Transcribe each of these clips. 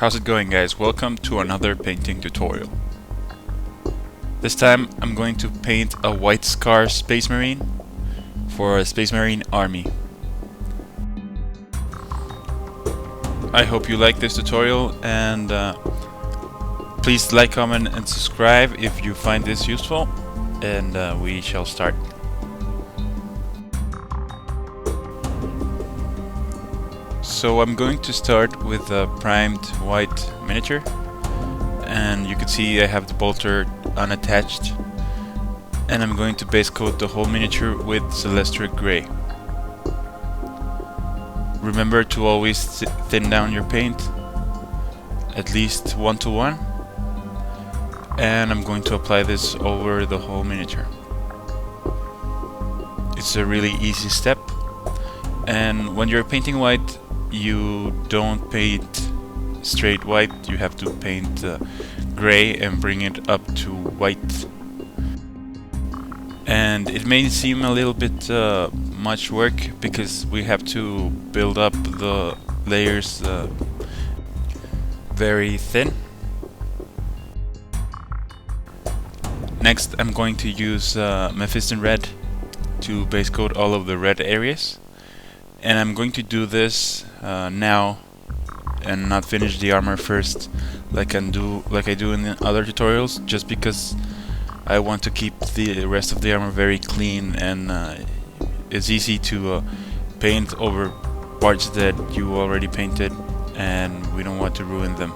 How's it going, guys? Welcome to another painting tutorial. This time I'm going to paint a White Scar Space Marine for a Space Marine army. I hope you like this tutorial, and please like, comment and subscribe if you find this useful, and we shall start. So I'm going to start with a primed white miniature, and you can see I have the bolter unattached, and I'm going to base coat the whole miniature with Celestra Grey. Remember to always thin down your paint, at least 1 to 1, and I'm going to apply this over the whole miniature. It's a really easy step, and when you're painting white, you don't paint straight white, you have to paint gray and bring it up to white. And it may seem a little bit much work because we have to build up the layers very thin. Next I'm going to use Mephiston Red to base coat all of the red areas. And I'm going to do this now and not finish the armor first like I do in the other tutorials, just because I want to keep the rest of the armor very clean, and it's easy to paint over parts that you already painted, and we don't want to ruin them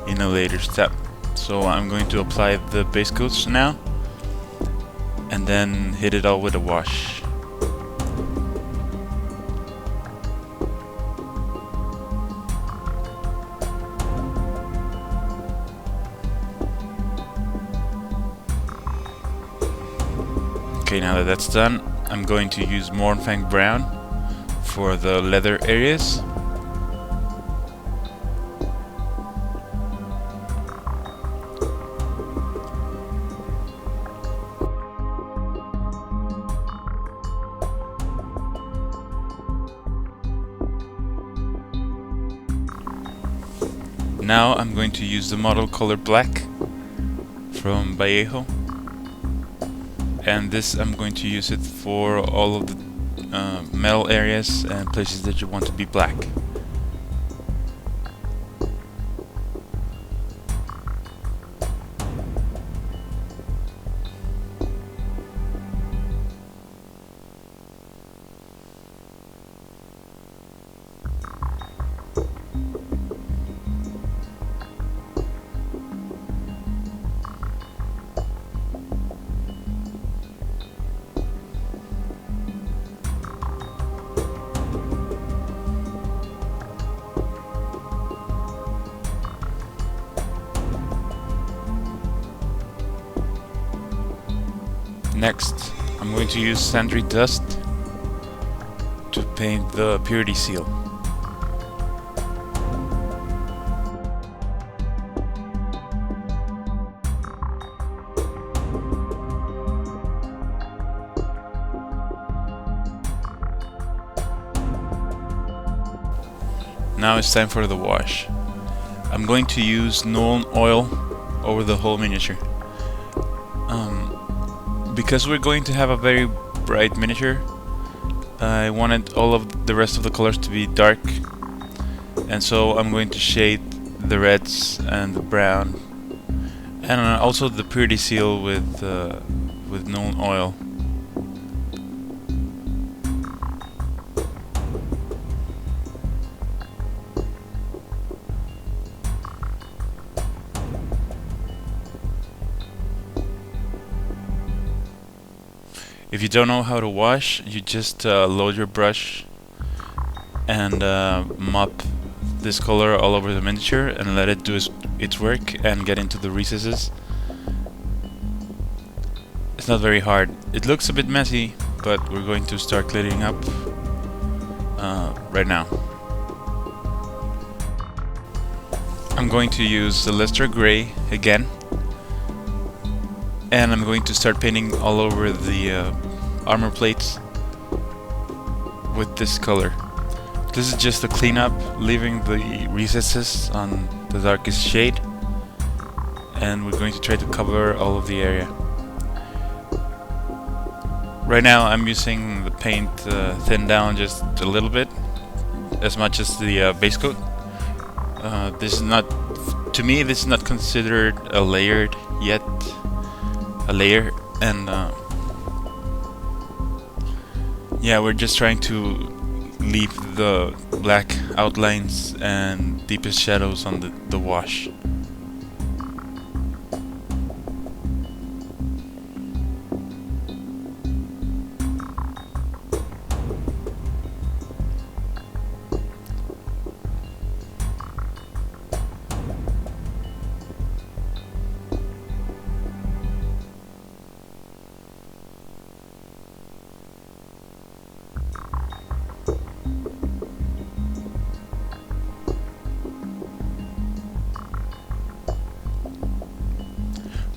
in a later step. So I'm going to apply the base coats now and then hit it all with a wash. Okay, now that that's done, I'm going to use Mournfang Brown for the leather areas. Now I'm going to use the model color black from Basecoat. And this, I'm going to use it for all of the metal areas and places that you want to be black. Next, I'm going to use Sandra Dust to paint the purity seal. Now it's time for the wash. I'm going to use Nuln Oil over the whole miniature. Because we're going to have a very bright miniature, I wanted all of the rest of the colors to be dark, and so I'm going to shade the reds and the brown, and also the purity seal with Nuln Oil. If you don't know how to wash, you just load your brush and mop this color all over the miniature and let it do its work and get into the recesses. It's not very hard. It looks a bit messy, but we're going to start cleaning up right now. I'm going to use Celestra Grey again, and I'm going to start painting all over the armor plates with this color. This is just a cleanup, leaving the recesses on the darkest shade, and we're going to try to cover all of the area. Right now I'm using the paint thinned down just a little bit, as much as the base coat. This is not, to me, this is not considered a layered yet, a layer, and yeah, we're just trying to leave the black outlines and deepest shadows on the wash.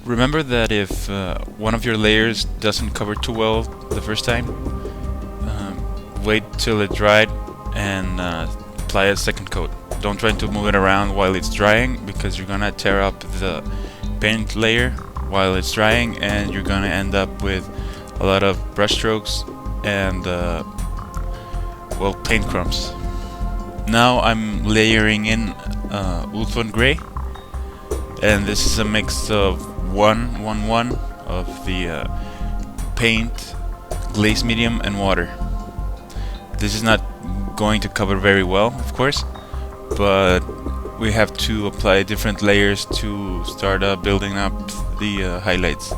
Remember that if one of your layers doesn't cover too well the first time, wait till it dried and apply a second coat. Don't try to move it around while it's drying, because you're gonna tear up the paint layer while it's drying, and you're gonna end up with a lot of brush strokes and well, paint crumbs. Now I'm layering in Ulthuan Grey, and this is a mix of 1-1-1 of the paint, glaze medium, and water. This is not going to cover very well, of course, but we have to apply different layers to start building up the highlights.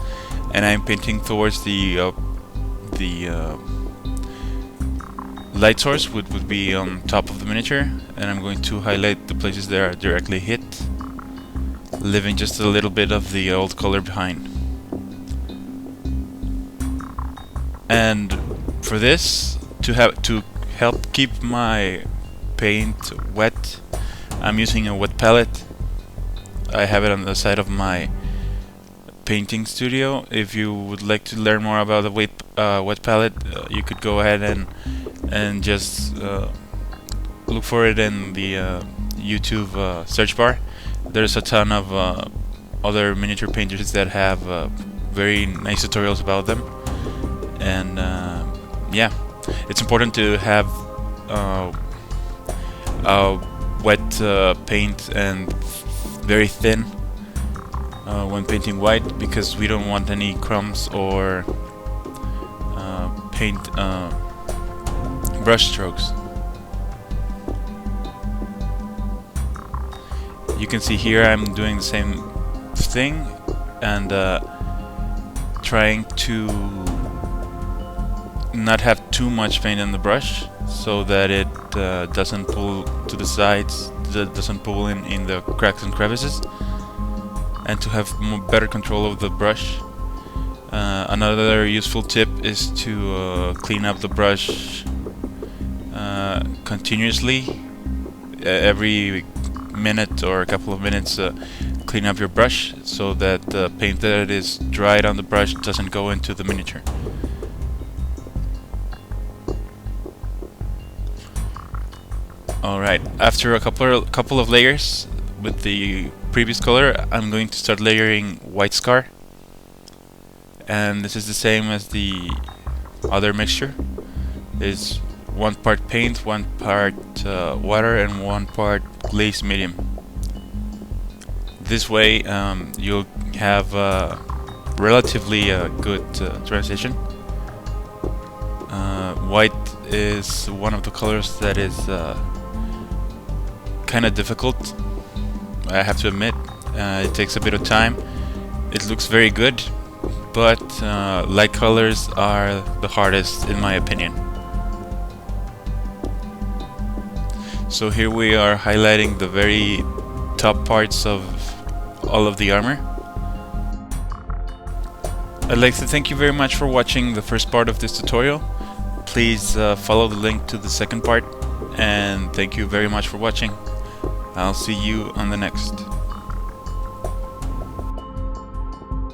And I'm painting towards the light source, which would be on top of the miniature, and I'm going to highlight the places that are directly hit, leaving just a little bit of the old color behind. And for this, to help keep my paint wet, I'm using a wet palette. I have it on the side of my painting studio. If you would like to learn more about the wet palette, you could go ahead and just look for it in the YouTube search bar. There's a ton of other miniature painters that have very nice tutorials about them, and yeah, it's important to have wet paint and very thin when painting white, because we don't want any crumbs or paint brush strokes. You can see here I'm doing the same thing and trying to not have too much paint on the brush, so that it doesn't pull to the sides, doesn't pull in the cracks and crevices, and to have better control of the brush. Another useful tip is to clean up the brush continuously. Every minute or a couple of minutes, clean up your brush so that the paint that is dried on the brush doesn't go into the miniature. Alright, after a couple of layers with the previous color, I'm going to start layering white scar, and this is the same as the other mixture. It's 1 part paint, 1 part water, and 1 part glaze medium. This way you'll have relatively good transition. White is one of the colors that is kind of difficult, I have to admit. It takes a bit of time. It looks very good, but light colors are the hardest in my opinion. So here we are highlighting the very top parts of all of the armor. I'd like to thank you very much for watching the first part of this tutorial. Please follow the link to the second part, and thank you very much for watching. I'll see you on the next.